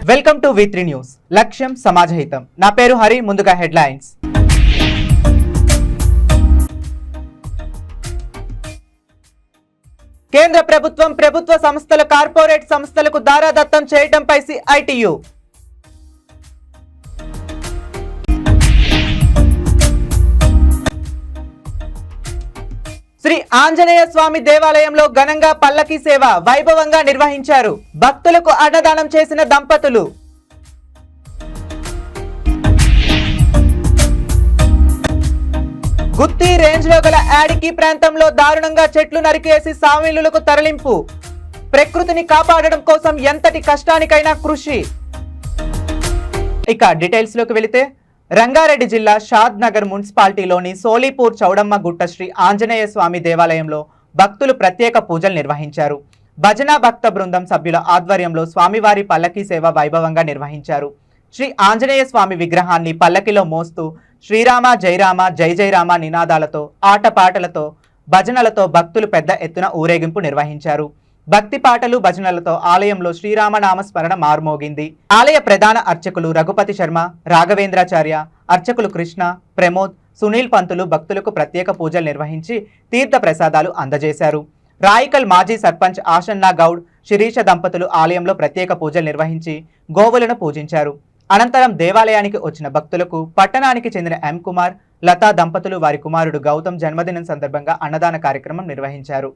Welcome to V3 news. లక్ష్యం సమాజహితం. నా పేరు హరి. ముందుగా హెడ్లైన్స్. కేంద్ర ప్రభుత్వం ప్రభుత్వ సంస్థల కార్పొరేట్ సంస్థలకు దారాదత్తం చేయడంపై CITU. శ్రీ ఆంజనేయ స్వామి దేవాలయంలో ఘనంగా పల్లకి సేవ వైభవంగా నిర్వహించారు. భక్తులకు అన్నదానం చేసిన దంపతులు. గుత్తి రేంజ్ లో గల యాడికి ప్రాంతంలో దారుణంగా చెట్లు నరికేసి సామిలులకు తరలింపు. ప్రకృతిని కాపాడడం కోసం ఎంతటి కష్టానికైనా కృషి. ఇక డీటెయిల్స్ లోకి వెళితే, రంగారెడ్డి జిల్లా షాద్ నగర్ మున్సిపాలిటీలోని సోలీపూర్ చౌడమ్మ గుట్ట శ్రీ ఆంజనేయ స్వామి దేవాలయంలో భక్తులు ప్రత్యేక పూజలు నిర్వహించారు. భజన భక్త బృందం సభ్యుల ఆధ్వర్యంలో స్వామివారి పల్లకీ సేవ వైభవంగా నిర్వహించారు. శ్రీ ఆంజనేయ స్వామి విగ్రహాన్ని పల్లకిలో మోస్తూ శ్రీరామ జయరామ జై జయరామ నినాదాలతో, ఆటపాటలతో, భజనలతో భక్తులు పెద్ద ఎత్తున ఊరేగింపు నిర్వహించారు. భక్తి పాటలు భజనలతో ఆలయంలో శ్రీరామనామ స్మరణ మార్మోగింది. ఆలయ ప్రధాన అర్చకులు రఘుపతి శర్మ, రాఘవేంద్రాచార్య, అర్చకులు కృష్ణ, ప్రమోద్, సునీల్ పంతులు భక్తులకు ప్రత్యేక పూజలు నిర్వహించి తీర్థ ప్రసాదాలు అందజేశారు. రాయికల్ మాజీ సర్పంచ్ ఆషన్నా గౌడ్, శిరీష దంపతులు ఆలయంలో ప్రత్యేక పూజలు నిర్వహించి గోవులను పూజించారు. అనంతరం దేవాలయానికి వచ్చిన భక్తులకు పట్టణానికి చెందిన M. కుమార్, లతా దంపతులు వారి కుమారుడు గౌతమ్ జన్మదినం సందర్భంగా అన్నదాన కార్యక్రమం నిర్వహించారు.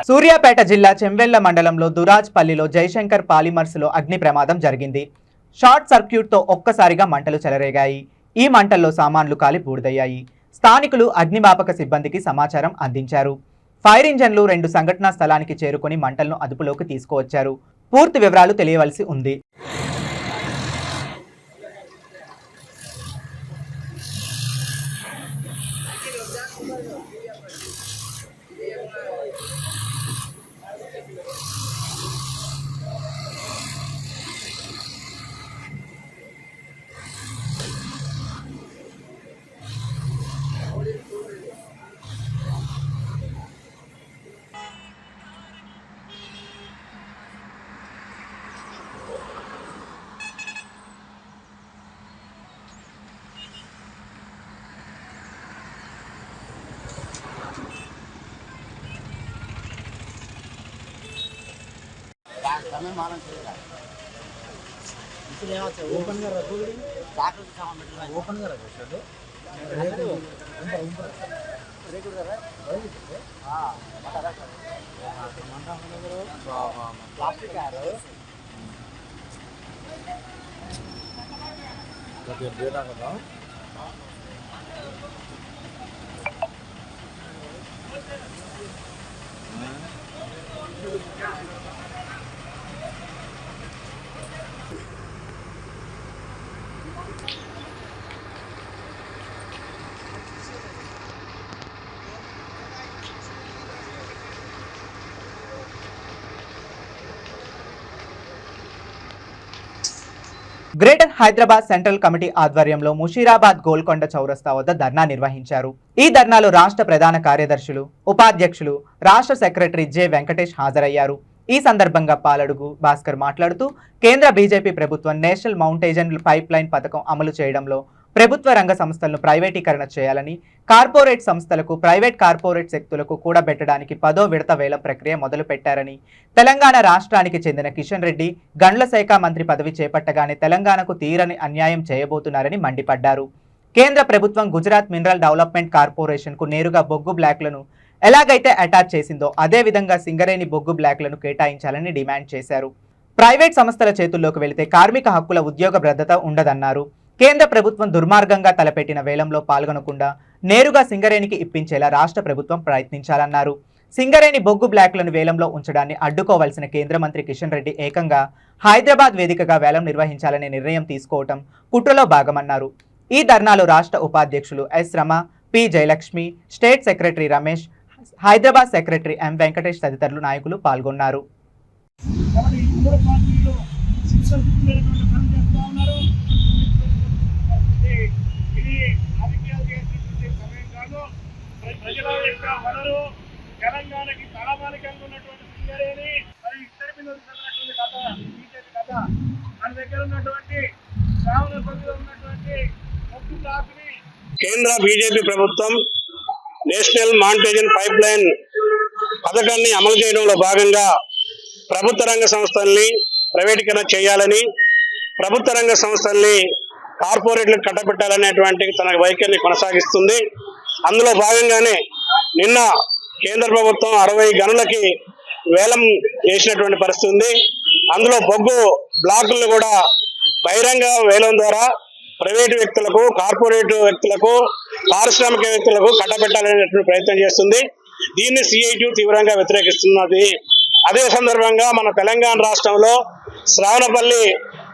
సూర్యాపేట జిల్లా చెంవెళ్ల మండలంలో దురాజ్పల్లిలో జయశంకర్ పాలిమర్స్ లో అగ్ని ప్రమాదం జరిగింది. షార్ట్ సర్క్యూట్ తో ఒక్కసారిగా మంటలు చెలరేగాయి. ఈ మంటల్లో సామాన్లు కాలి బూడిదయ్యాయి. స్థానికులు అగ్నిమాపక సిబ్బందికి సమాచారం అందించారు. ఫైర్ ఇంజన్లు 2 సంఘటనా స్థలానికి చేరుకొని మంటలను అదుపులోకి తీసుకువచ్చారు. పూర్తి వివరాలు తెలియవలసి ఉంది. ఓపెన్ గా రద్దు ఓపెన్ గా రద్దు ప్లాస్టిక్ కదా గ్రేటర్ హైదరాబాద్ సెంట్రల్ కమిటీ ఆధ్వర్యంలో ముషీరాబాద్ గోల్కొండ చౌరస్తా వద్ద ధర్నా నిర్వహించారు. ఈ ధర్నాలో రాష్ట్ర ప్రధాన కార్యదర్శులు, ఉపాధ్యక్షులు, రాష్ట్ర సెక్రటరీ జె వెంకటేష్ హాజరయ్యారు. ఈ సందర్భంగా పాలడుగు భాస్కర్ మాట్లాడుతూ కేంద్ర బీజేపీ ప్రభుత్వం నేషనల్ మౌంటేజన్ పైప్ లైన్ పథకం అమలు చేయడంలో ప్రభుత్వ రంగ సంస్థలను ప్రైవేటీకరణ చేయాలని, కార్పొరేట్ సంస్థలకు ప్రైవేట్ కార్పొరేట్ శక్తులకు కూడబెట్టడానికి 10వ విడత వేలం ప్రక్రియ మొదలు పెట్టారని, తెలంగాణ రాష్ట్రానికి చెందిన కిషన్ రెడ్డి గండ్ల శాఖ మంత్రి పదవి చేపట్టగానే తెలంగాణకు తీరని అన్యాయం చేయబోతున్నారని మండిపడ్డారు. కేంద్ర ప్రభుత్వం గుజరాత్ మినరల్ డెవలప్మెంట్ కార్పొరేషన్కు నేరుగా బొగ్గు బ్లాక్లను ఎలాగైతే అటాచ్ చేసిందో అదే విధంగా సింగరేణి బొగ్గు బ్లాక్లను కేటాయించాలని డిమాండ్ చేశారు. ప్రైవేట్ సంస్థల చేతుల్లోకి వెళితే కార్మిక హక్కుల ఉద్యోగ భద్రత ఉండదన్నారు. కేంద్ర ప్రభుత్వం దుర్మార్గంగా తలపెట్టిన వేలంలో పాల్గొనకుండా నేరుగా సింగరేణికి ఇప్పించేలా రాష్ట్ర ప్రభుత్వం ప్రయత్నించాలన్నారు. సింగరేణి బొగ్గు బ్లాక్లను వేలంలో ఉంచడాన్ని అడ్డుకోవాల్సిన కేంద్ర మంత్రి కిషన్ రెడ్డి ఏకంగా హైదరాబాద్ వేదికగా వేలం నిర్వహించాలనే నిర్ణయం తీసుకోవటం కుట్రలో భాగమన్నారు. ఈ ధర్నాలో రాష్ట్ర ఉపాధ్యక్షులు S Rama, P Jayalakshmi, state secretary Ramesh, Hyderabad secretary M Venkatesh తదితరులు నాయకులు పాల్గొన్నారు. తెలంగాణకి తలమానికంగా ఉన్నటువంటి సింగరేణి మరి ఇద్దరి మీద ఉన్నటువంటి కథ బీజేపీ కథ మన దగ్గర ఉన్నటువంటి శ్రావణపల్లిలో ఉన్నటువంటి బొగ్గు బ్లాక్ని కేంద్ర బీజేపీ ప్రభుత్వం నేషనల్ మౌంటేజన్ పైప్ లైన్ పథకాన్ని అమలు చేయడంలో భాగంగా ప్రభుత్వ రంగ సంస్థల్ని ప్రైవేటీకరణ చేయాలని, ప్రభుత్వ రంగ సంస్థల్ని కార్పొరేట్లకు కట్టబెట్టాలనేటువంటి తన వైఖరిని కొనసాగిస్తుంది. అందులో భాగంగానే నిన్న కేంద్ర ప్రభుత్వం 60 గనులకి వేలం చేసినటువంటి పరిస్థితి ఉంది. అందులో బొగ్గు బ్లాకులను కూడా బహిరంగ వేలం ద్వారా ప్రైవేటు వ్యక్తులకు, కార్పొరేట్ వ్యక్తులకు, పారిశ్రామిక వ్యక్తులకు కట్టబెట్టాలనేటువంటి ప్రయత్నం చేస్తుంది. దీన్ని సిఐటి తీవ్రంగా వ్యతిరేకిస్తున్నది. అదే సందర్భంగా మన తెలంగాణ రాష్ట్రంలో శ్రావణపల్లి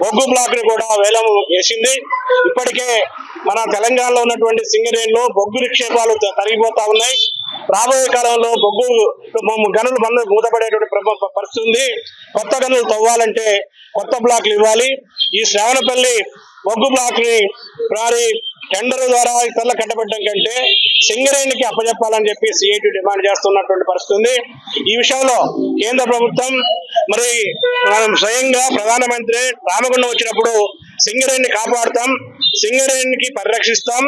బొగ్గు బ్లాక్ ని కూడా వేలం వేసింది. ఇప్పటికే మన తెలంగాణలో ఉన్నటువంటి సింగరేణిలో బొగ్గు నిక్షేపాలు తరిగిపోతా ఉన్నాయి. రాబోయే కాలంలో బొగ్గు గనులు మూతపడేటువంటి పరిస్థితి ఉంది. కొత్త గనులు తవ్వాలంటే కొత్త బ్లాక్లు ఇవ్వాలి. ఈ శ్రావణపల్లి బొగ్గు బ్లాక్ ని టెండర్ ద్వారా ఇతరులకు కట్టబెట్టడం కంటే సింగరేణికి అప్పచెప్పాలని చెప్పి సిఐటి డిమాండ్ చేస్తున్నటువంటి పరిస్థితి ఉంది. ఈ విషయంలో కేంద్ర ప్రభుత్వం మరి స్వయంగా ప్రధానమంత్రి రామగుండం వచ్చినప్పుడు సింగరేణిని కాపాడుతాం, సింగరేణికి పరిరక్షిస్తాం,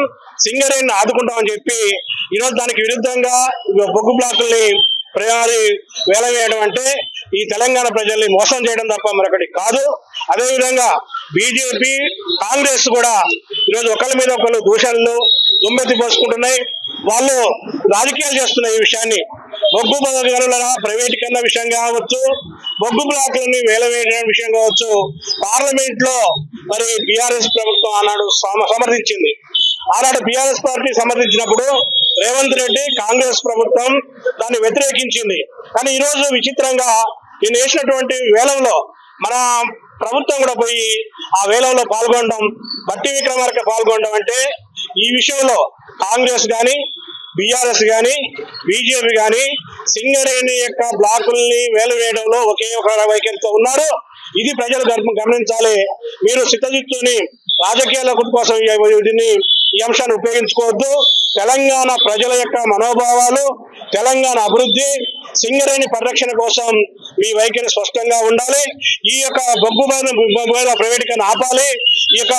సింగరేణిని ఆదుకుంటాం అని చెప్పి ఈరోజు దానికి విరుద్ధంగా బొగ్గు బ్లాకుల్ని వేలం వేయడం అంటే ఈ తెలంగాణ ప్రజల్ని మోసం చేయడం తప్ప మరొకటి కాదు. అదేవిధంగా బీజేపీ, కాంగ్రెస్ కూడా ఈరోజు ఒకరి మీద ఒకరు దూషణలు దుమ్మెత్తి పోసుకుంటున్నాయి. వాళ్ళు రాజకీయాలు చేస్తున్నాయి. ఈ విషయాన్ని బొగ్గు గనుల ప్రైవేటీకరణ విషయం కావచ్చు, బొగ్గు బ్లాకులని వేలం వేయడం విషయం కావచ్చు, పార్లమెంట్ లో మరి బీఆర్ఎస్ ప్రభుత్వం ఆనాడు సమర్థించింది. ఆనాడు బీఆర్ఎస్ పార్టీ సమర్థించినప్పుడు రేవంత్ రెడ్డి కాంగ్రెస్ ప్రభుత్వం దాన్ని వ్యతిరేకించింది. కానీ ఈ రోజు విచిత్రంగా నేను వేసినటువంటి వేలంలో మన ప్రభుత్వం కూడా పోయి ఆ వేలంలో పాల్గొనడం, బట్టి విక్రమార్క పాల్గొనడం అంటే ఈ విషయంలో కాంగ్రెస్ గాని, బీఆర్ఎస్ గాని, బీజేపీ గాని సింగరేణి యొక్క బ్లాకుల్ని వేలు వేయడంలో ఒకే ఒక వైఖరితో ఉన్నారు. ఇది ప్రజలు గమనించాలి. మీరు చిత్తశుద్ధిని రాజకీయాల కోసం దీన్ని ఈ అంశాన్ని ఉపయోగించుకోవద్దు. తెలంగాణ ప్రజల యొక్క మనోభావాలు, తెలంగాణ అభివృద్ధి, సింగరేణి పరిరక్షణ కోసం మీ వైఖరి స్పష్టంగా ఉండాలి. ఈ యొక్క బొగ్గు ప్రైవేటీకరణ ఆపాలి, ఈ యొక్క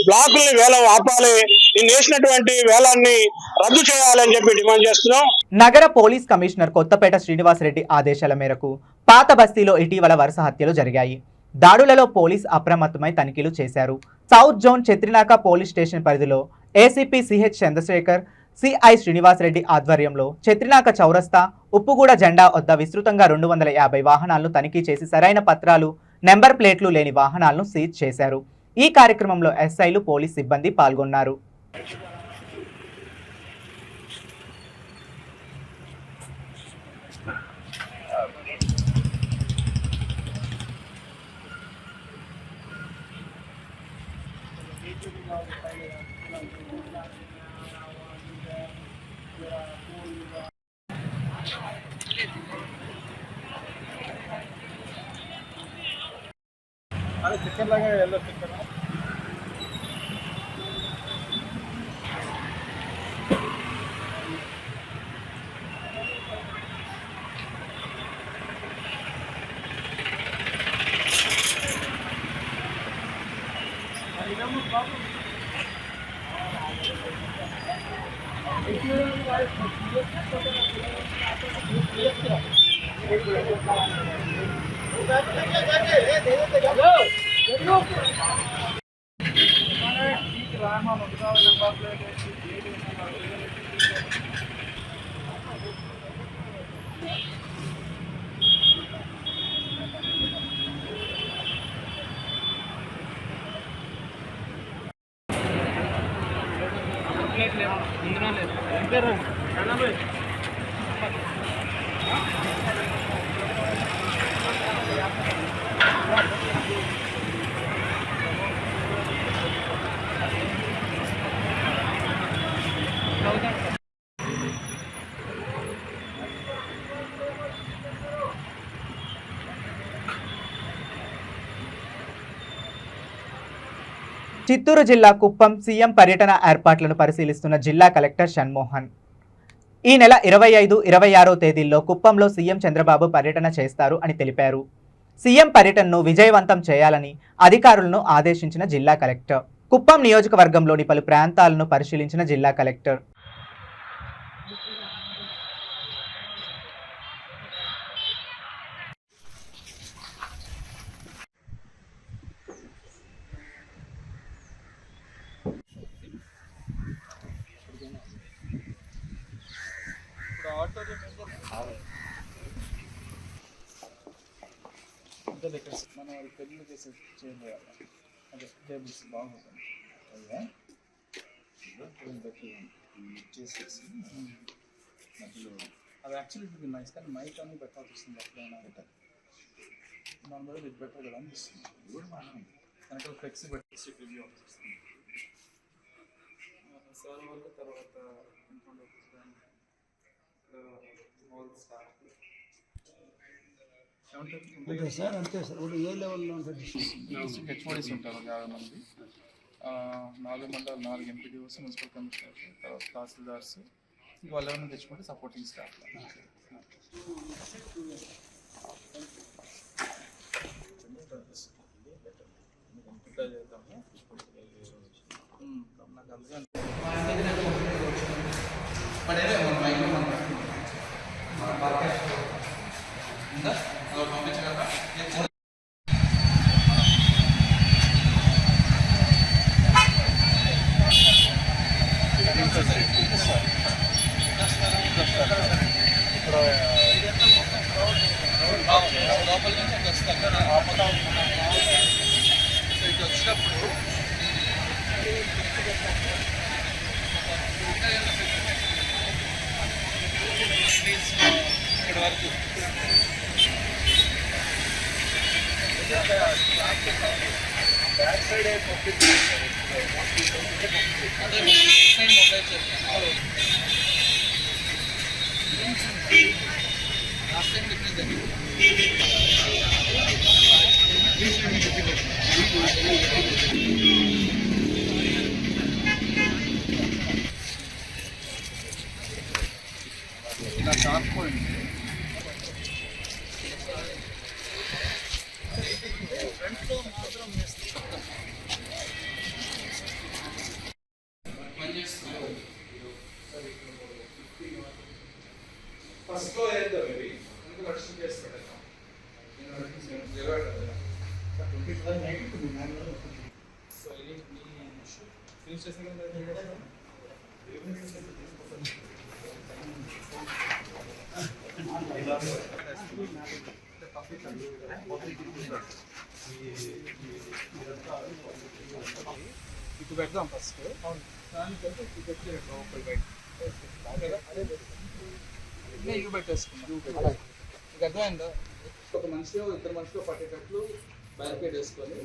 బ్లాకుల్ని వేలం ఆపాలి, నేను వేసినటువంటి వేలాన్ని రద్దు చేయాలని చెప్పి డిమాండ్ చేస్తున్నాం. నగర పోలీస్ కమిషనర్ కొత్తపేట శ్రీనివాసరెడ్డి ఆదేశాల మేరకు పాత బస్తీలో ఇటీవల వరుస హత్యలు జరిగాయి. దాడులలో పోలీస్ అప్రమత్తమై తనిఖీలు చేశారు. South zone Chatrinaka police station పరిధిలో ACP CH Chandrashekar, CI Srinivasa Reddy ఆధ్వర్యంలో చెత్రినాక చౌరస్తా, ఉప్పుగూడ జెండా వద్ద విస్తృతంగా 250 వాహనాలను తనిఖీ చేసి సరైన పత్రాలు, నెంబర్ ప్లేట్లు లేని వాహనాలను సీజ్ చేశారు. ఈ కార్యక్రమంలో ఎస్ఐలు, పోలీస్ సిబ్బంది పాల్గొన్నారు. అదే చికెన్ లాగా ఎల్లో చికెన్ చిత్తూరు జిల్లా కుప్పం సీఎం పర్యటన ఏర్పాట్లను పరిశీలిస్తున్న జిల్లా కలెక్టర్ షణ్మోహన్ ఈ నెల 25, 26 తేదీల్లో కుప్పంలో సీఎం చంద్రబాబు పర్యటన చేస్తారు అని తెలిపారు. సీఎం పర్యటనను విజయవంతం చేయాలని అధికారులను ఆదేశించిన జిల్లా కలెక్టర్. కుప్పం నియోజకవర్గంలోని పలు ప్రాంతాలను పరిశీలించిన జిల్లా కలెక్టర్. మనం పెళ్ళి చేసి చేయాలి అదే టేబుల్స్ బాగుంటుంది అది యాక్చువల్లీ ఇట్ బి నైస్ కానీ మైక్ అన్ని పెట్టాల్సి వస్తుంది ఎప్పుడైనా బెటర్ మన మీద ఇది బెటర్ కదా అనిపిస్తుంది వెనకాల ఫ్లెక్సిబిలిటీ రివ్యూ వస్తుంది సార్ వాళ్ళు తర్వాత అంతే సార్ ఇప్పుడు ఏ లెవెల్లో ఉంటుంది? హెచ్ఓడీస్ ఉంటారు 50 మంది, 4 మండలాలు, 4 ఎంపీడీఓస్, మున్సిపల్ కమిషనర్స్, తర్వాత తహసీల్దార్స్, ఇంకా వాళ్ళు ఎవరైనా తెచ్చుకుంటే సపోర్టింగ్ స్టాఫ్. నాకు అందుకని లోపల నుంచి వస్తాను ఇటు వచ్చినప్పుడు ఇక్కడ వరకు బ్యాక్ సైడ్ అదే సైడ్ మొబైల్ చేస్తాను లాస్ట్ టైం డిఫరెన్స్ ఇలా షార్ప్ పాయింట్ ఫ్రంట్లో మాత్రం ఫస్ట్లో వేద్దాం ఇవి ఎందుకు వర్షం చేస్తాడు ఇటు పెడదాం ఫస్ట్. దానికంటే ఇటు పెట్టి లోపల బయట ఇవి పెట్టేసుకున్నాం. మీకు అర్థమైందా? ఒక మనిషి ఇద్దరు మనుషులు పట్టేటట్లు బ్యారికేడ్ వేసుకొని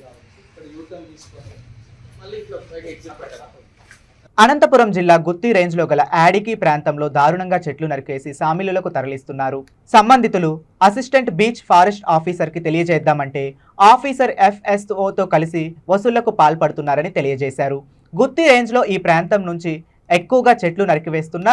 ఇక్కడ యూటర్న్ తీసుకొని మళ్ళీ ఇట్లా పైకి ఎగ్జిట్ పెట్టాలి. అనంతపురం జిల్లా గుత్తి రేంజ్ లో గల యాడికి ప్రాంతంలో దారుణంగా చెట్లు నరికేసి సామిలులకు తరలిస్తున్నారు. సంబంధితులు అసిస్టెంట్ బీచ్ ఫారెస్ట్ ఆఫీసర్ కి తెలియజేద్దామంటే ఆఫీసర్ FSOతో కలిసి వసూళ్లకు పాల్పడుతున్నారని తెలియజేశారు. గుత్తి రేంజ్ లో ఈ ప్రాంతం నుంచి ఎక్కువగా చెట్లు నరికివేస్తున్న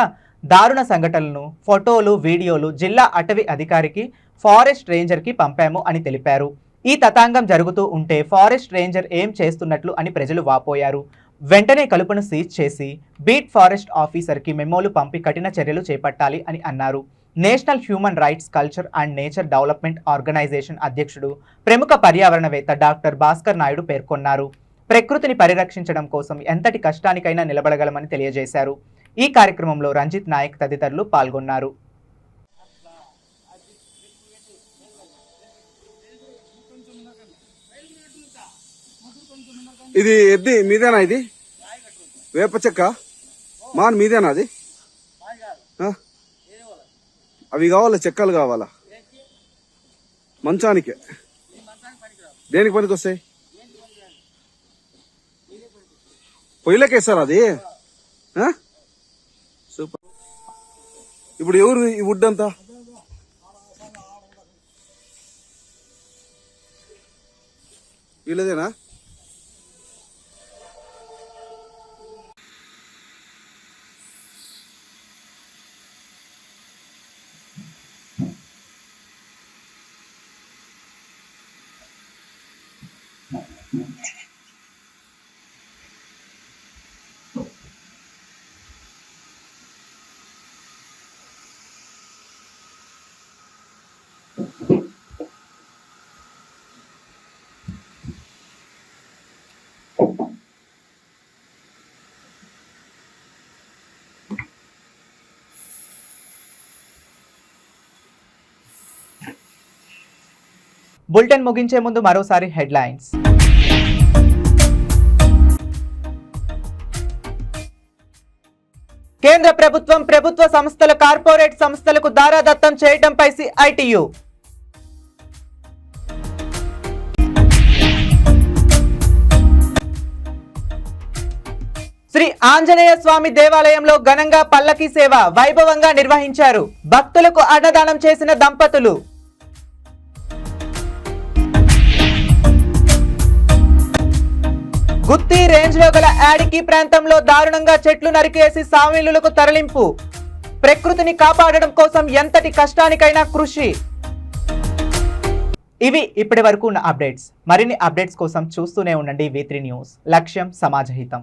దారుణ సంఘటనలను ఫోటోలు, వీడియోలు జిల్లా అటవీ అధికారికి, ఫారెస్ట్ రేంజర్ కి పంపాము అని తెలిపారు. ఈ తతంగం జరుగుతూ ఉంటే ఫారెస్ట్ రేంజర్ ఏం చేస్తున్నట్లు అని ప్రజలు వాపోయారు. వెంటనే కలుపును సీజ్ చేసి బీట్ ఫారెస్ట్ ఆఫీసర్కి మెమోలు పంపి కఠిన చర్యలు చేపట్టాలి అని అన్నారు. National human rights culture and nature development organisation అధ్యక్షుడు, ప్రముఖ పర్యావరణవేత్త డాక్టర్ భాస్కర్ నాయుడు పేర్కొన్నారు. ప్రకృతిని పరిరక్షించడం కోసం ఎంతటి కష్టానికైనా నిలబడగలమని తెలియజేశారు. ఈ కార్యక్రమంలో రంజిత్ నాయక్ తదితరులు పాల్గొన్నారు. ఇది ఎద్ది మీదేనా? ఇది వేప చెక్క మాన్ మీదేనా? అది అవి కావాలా? చెక్కలు కావాలా? మంచానికే. దేనికి పనికి వస్తాయి? పొయ్యిలకేస్తారు అది. సూపర్. ఇప్పుడు ఎవరు ఈ వుడ్ అంతా? వీళ్ళదేనా? బులెటిన్ ముగించే ముందు మరోసారి హెడ్లైన్స్. కేంద్ర ప్రభుత్వం ప్రభుత్వ సంస్థల కార్పొరేట్ సంస్థలకు దారాదత్తం చేయడంపై CITU. శ్రీ ఆంజనేయ స్వామి దేవాలయంలో ఘనంగా పల్లకీ సేవ వైభవంగా నిర్వహించారు. భక్తులకు అన్నదానం చేసిన దంపతులు. గుత్తి రేంజ్ లో గల యాడికి ప్రాంతంలో దారుణంగా చెట్లు నరికేసి సామిలులకు తరలింపు. ప్రకృతిని కాపాడడం కోసం ఎంతటి కష్టానికైనా కృషి. ఇవి ఇప్పటి వరకు ఉన్న అప్డేట్స్. మరిన్ని అప్డేట్స్ కోసం చూస్తూనే ఉండండి V3 న్యూస్. లక్ష్యం సమాజహితం.